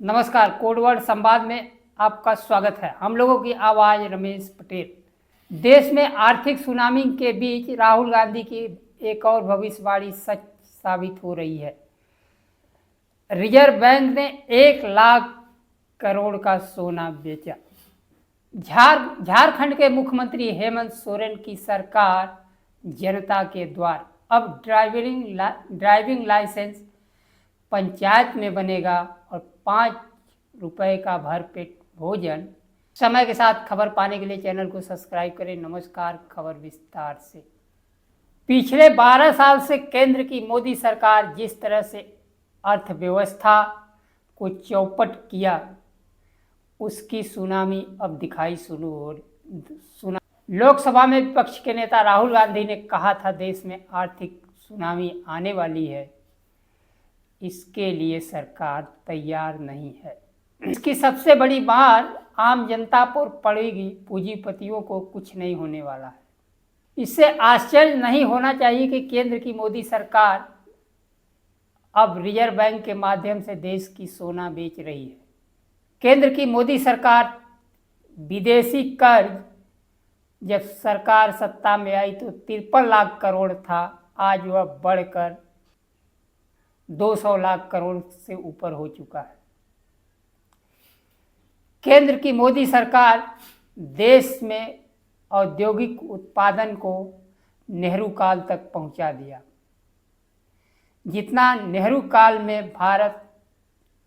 नमस्कार, कोडवर्ड संवाद में आपका स्वागत है। हम लोगों की आवाज़ रमेश पटेल। देश में आर्थिक सुनामी के बीच राहुल गांधी की एक और भविष्यवाणी सच साबित हो रही है। रिजर्व बैंक ने 1 लाख करोड़ का सोना बेचा। झारखंड के मुख्यमंत्री हेमंत सोरेन की सरकार जनता के द्वार। अब ड्राइविंग लाइसेंस पंचायत में बनेगा और 5 रुपए का भरपेट भोजन। समय के साथ खबर पाने के लिए चैनल को सब्सक्राइब करें। नमस्कार, खबर विस्तार से। पिछले 12 साल से केंद्र की मोदी सरकार जिस तरह से अर्थव्यवस्था को चौपट किया, उसकी सुनामी अब दिखाई शुरू हो। लोकसभा में विपक्ष के नेता राहुल गांधी ने कहा था, देश में आर्थिक सुनामी आने वाली है, इसके लिए सरकार तैयार नहीं है। इसकी सबसे बड़ी मार आम जनता पर पड़ेगी, पूंजीपतियों को कुछ नहीं होने वाला है। इससे आश्चर्य नहीं होना चाहिए कि केंद्र की मोदी सरकार अब रिजर्व बैंक के माध्यम से देश की सोना बेच रही है। केंद्र की मोदी सरकार विदेशी कर्ज, जब सरकार सत्ता में आई तो 53 लाख करोड़ था, आज वह बढ़कर 200 लाख करोड़ से ऊपर हो चुका है। केंद्र की मोदी सरकार देश में औद्योगिक उत्पादन को नेहरू काल तक पहुंचा दिया। जितना नेहरू काल में भारत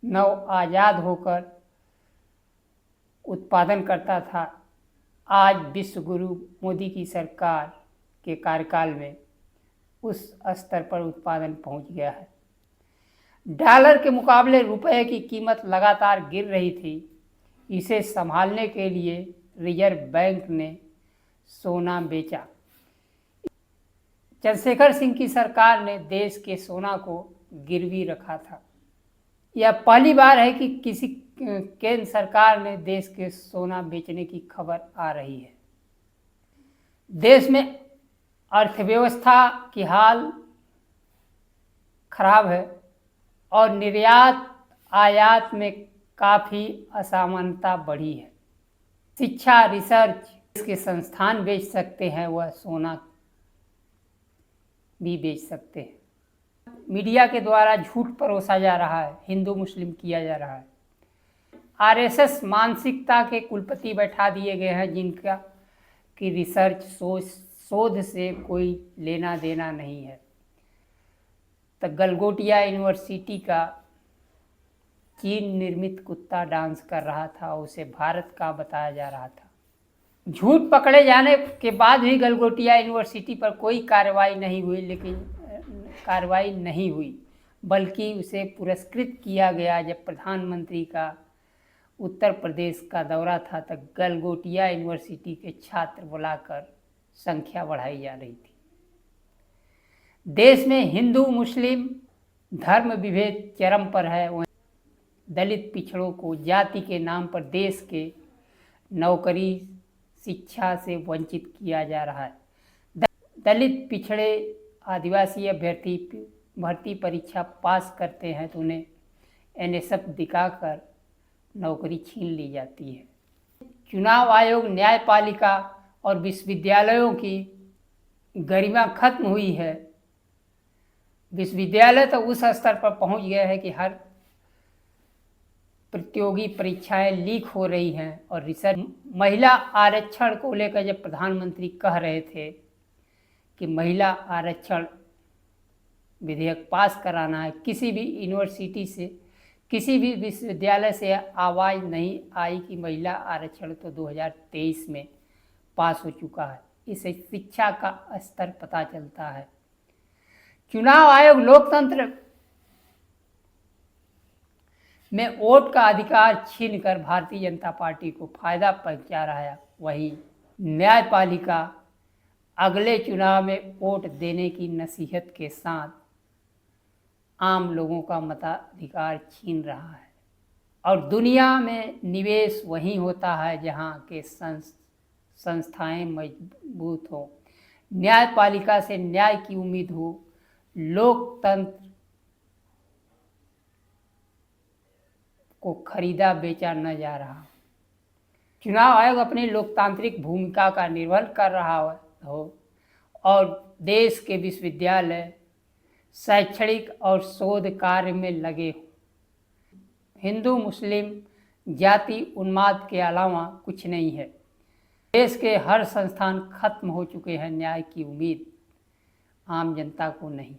नव आज़ाद होकर उत्पादन करता था, आज विश्व गुरु मोदी की सरकार के कार्यकाल में उस स्तर पर उत्पादन पहुंच गया है। डॉलर के मुकाबले रुपए की कीमत लगातार गिर रही थी। इसे संभालने के लिए रिजर्व बैंक ने सोना बेचा। चंद्रशेखर सिंह की सरकार ने देश के सोना को गिरवी रखा था। यह पहली बार है कि किसी केंद्र सरकार ने देश के सोना बेचने की खबर आ रही है। देश में अर्थव्यवस्था की हाल खराब है और निर्यात आयात में काफ़ी असमानता बढ़ी है। शिक्षा, रिसर्च के संस्थान बेच सकते हैं, वह सोना भी बेच सकते हैं। मीडिया के द्वारा झूठ परोसा जा रहा है, हिंदू मुस्लिम किया जा रहा है। आरएसएस मानसिकता के कुलपति बैठा दिए गए हैं, जिनका कि रिसर्च शोध से कोई लेना देना नहीं है। तो गलगोटिया यूनिवर्सिटी का चीन निर्मित कुत्ता डांस कर रहा था, उसे भारत का बताया जा रहा था। झूठ पकड़े जाने के बाद भी गलगोटिया यूनिवर्सिटी पर कोई कार्रवाई नहीं हुई, बल्कि उसे पुरस्कृत किया गया। जब प्रधानमंत्री का उत्तर प्रदेश का दौरा था, तब गलगोटिया यूनिवर्सिटी के छात्र बुलाकर संख्या बढ़ाई जा रही थी। देश में हिंदू मुस्लिम धर्म विभेद चरम पर है। वहीं दलित पिछड़ों को जाति के नाम पर देश के नौकरी, शिक्षा से वंचित किया जा रहा है। दलित, पिछड़े, आदिवासी अभ्यर्थी भर्ती परीक्षा पास करते हैं तो उन्हें एनएसएफ दिखाकर नौकरी छीन ली जाती है। चुनाव आयोग, न्यायपालिका और विश्वविद्यालयों की गरिमा खत्म हुई है। विश्वविद्यालय तो उस स्तर पर पहुंच गए हैं कि हर प्रतियोगी परीक्षाएं लीक हो रही हैं। और रिसर्च, महिला आरक्षण को लेकर जब प्रधानमंत्री कह रहे थे कि महिला आरक्षण विधेयक पास कराना है, किसी भी यूनिवर्सिटी से, किसी भी विश्वविद्यालय से आवाज़ नहीं आई कि महिला आरक्षण तो 2023 में पास हो चुका है। इससे शिक्षा का स्तर पता चलता है। चुनाव आयोग लोकतंत्र में वोट का अधिकार छीनकर भारतीय जनता पार्टी को फायदा पहुंचा रहा है। वहीं न्यायपालिका अगले चुनाव में वोट देने की नसीहत के साथ आम लोगों का मताधिकार छीन रहा है। और दुनिया में निवेश वहीं होता है जहां के संस्थाएं मजबूत हों, न्यायपालिका से न्याय की उम्मीद हो, लोकतंत्र को खरीदा बेचा न जा रहा। चुनाव आयोग अपनी लोकतांत्रिक भूमिका का निर्वहन कर रहा हो और देश के विश्वविद्यालय शैक्षणिक और शोध कार्य में लगे हो। हिंदू मुस्लिम जाति उन्माद के अलावा कुछ नहीं है। देश के हर संस्थान खत्म हो चुके हैं। न्याय की उम्मीद आम जनता को नहीं।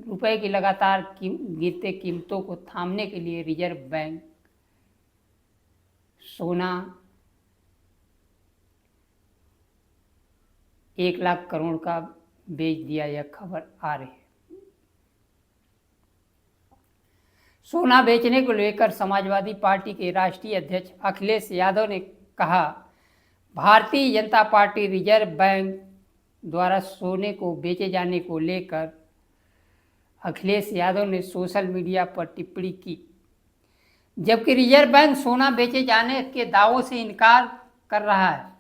रुपए की लगातार गिरते कीमतों को थामने के लिए रिजर्व बैंक सोना 1 लाख करोड़ का बेच दिया, यह खबर आ रही है। सोना बेचने को लेकर समाजवादी पार्टी के राष्ट्रीय अध्यक्ष अखिलेश यादव ने कहा, Bharatiya Janata party reserve bank द्वारा सोने को बेचे जाने को लेकर अखिलेश यादव ने सोशल मीडिया पर टिप्पणी की, जबकि रिजर्व बैंक सोना बेचे जाने के दावों से इनकार कर रहा है।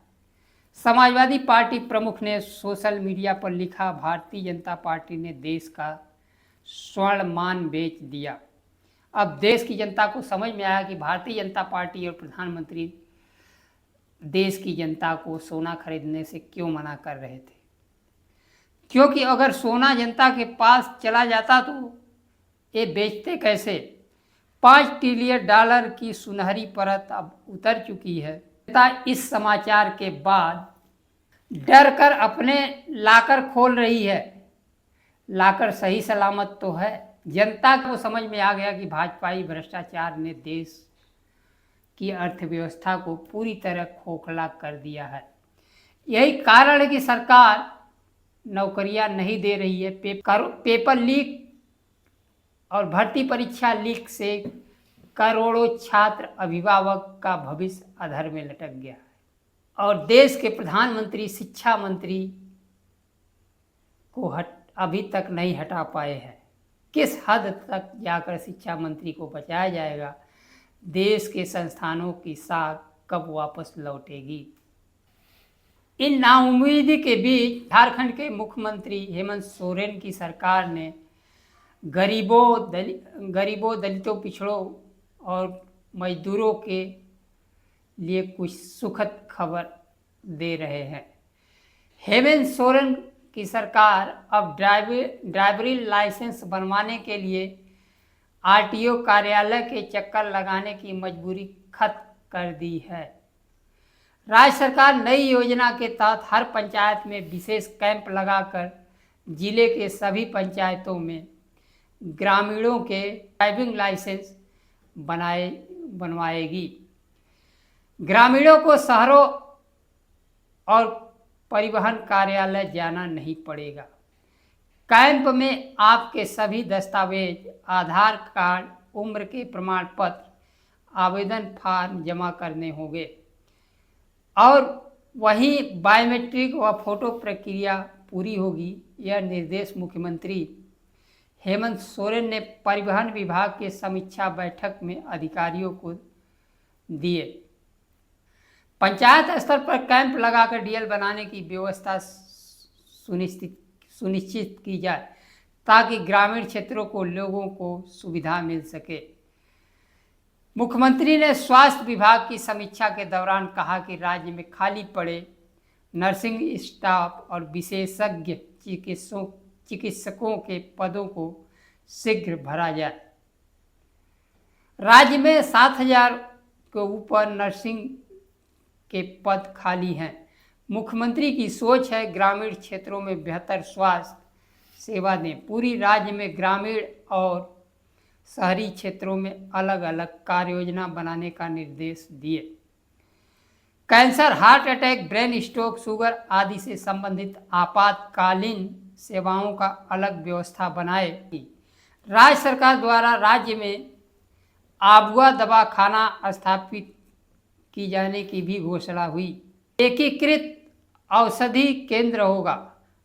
समाजवादी पार्टी प्रमुख ने सोशल मीडिया पर लिखा, भारतीय जनता पार्टी ने देश का स्वर्ण मान बेच दिया। अब देश की जनता को समझ में आया कि भारतीय जनता पार्टी और प्रधानमंत्री देश की जनता को सोना खरीदने से क्यों मना कर रहे थे, क्योंकि अगर सोना जनता के पास चला जाता तो ये बेचते कैसे। $5 ट्रिलियन की सुनहरी परत अब उतर चुकी है। इस समाचार के बाद डर कर अपने लाकर खोल रही है। लाकर सही सलामत तो है। जनता को समझ में आ गया कि भाजपाई भ्रष्टाचार ने देश की अर्थव्यवस्था को पूरी तरह खोखला कर दिया है। यही कारण है कि सरकार नौकरियां नहीं दे रही है। पेपर लीक और भर्ती परीक्षा लीक से करोड़ों छात्र अभिभावक का भविष्य अधर में लटक गया है और देश के प्रधानमंत्री शिक्षा मंत्री को अभी तक नहीं हटा पाए हैं। किस हद तक जाकर शिक्षा मंत्री को बचाया जाएगा? देश के संस्थानों की साख कब वापस लौटेगी? इन नाउम्मीदी के बीच झारखंड के मुख्यमंत्री हेमंत सोरेन की सरकार ने गरीबों, दलितों, पिछड़ों और मजदूरों के लिए कुछ सुखद खबर दे रहे हैं। हेमंत सोरेन की सरकार अब ड्राइवरी लाइसेंस बनवाने के लिए आरटीओ कार्यालय के चक्कर लगाने की मजबूरी खत्म कर दी है। राज्य सरकार नई योजना के तहत हर पंचायत में विशेष कैंप लगाकर जिले के सभी पंचायतों में ग्रामीणों के ड्राइविंग लाइसेंस बनवाएगी। ग्रामीणों को शहरों और परिवहन कार्यालय जाना नहीं पड़ेगा। कैंप में आपके सभी दस्तावेज, आधार कार्ड, उम्र के प्रमाण पत्र, आवेदन फॉर्म जमा करने होंगे और वहीं बायोमेट्रिक व फोटो प्रक्रिया पूरी होगी। यह निर्देश मुख्यमंत्री हेमंत सोरेन ने परिवहन विभाग के समीक्षा बैठक में अधिकारियों को दिए। पंचायत स्तर पर कैंप लगाकर डीएल बनाने की व्यवस्था सुनिश्चित की जाए ताकि ग्रामीण क्षेत्रों को लोगों को सुविधा मिल सके। मुख्यमंत्री ने स्वास्थ्य विभाग की समीक्षा के दौरान कहा कि राज्य में खाली पड़े नर्सिंग स्टाफ और विशेषज्ञ चिकित्सकों के पदों को शीघ्र भरा जाए। राज्य में 7,000 के ऊपर नर्सिंग के पद खाली हैं। मुख्यमंत्री की सोच है ग्रामीण क्षेत्रों में बेहतर स्वास्थ्य सेवा दें। पूरी राज्य में ग्रामीण और शहरी क्षेत्रों में अलग अलग कार्य योजना बनाने का निर्देश दिए। Cancer, heart attack, brain stroke, sugar आदि से संबंधित आपातकालीन सेवाओं का अलग व्यवस्था बनाए। राज्य सरकार द्वारा राज्य में आबुआ दवाखाना स्थापित की जाने की भी घोषणा हुई। एकीकृत औषधि केंद्र होगा।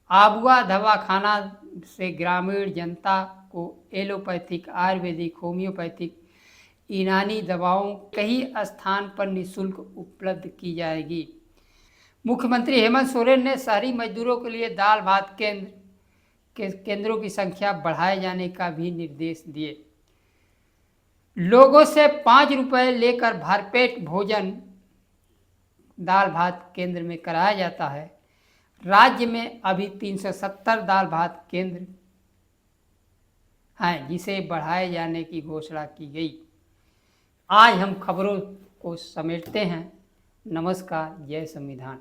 आबुआ दवाखाना से ग्रामीण जनता को एलोपैथिक, आयुर्वेदिक, होम्योपैथिक, यूनानी दवाओं कई स्थान पर निःशुल्क उपलब्ध की जाएगी। मुख्यमंत्री हेमंत सोरेन ने शहरी मजदूरों के लिए दाल भात केंद्रों की संख्या बढ़ाए जाने का भी निर्देश दिए। लोगों से 5 रुपए लेकर भरपेट भोजन दाल भात केंद्र में कराया जाता है। राज्य में अभी 370 दाल भात केंद्र हैं जिसे बढ़ाए जाने की घोषणा की गई। आज हम खबरों को समेटते हैं। नमस्कार, जय संविधान।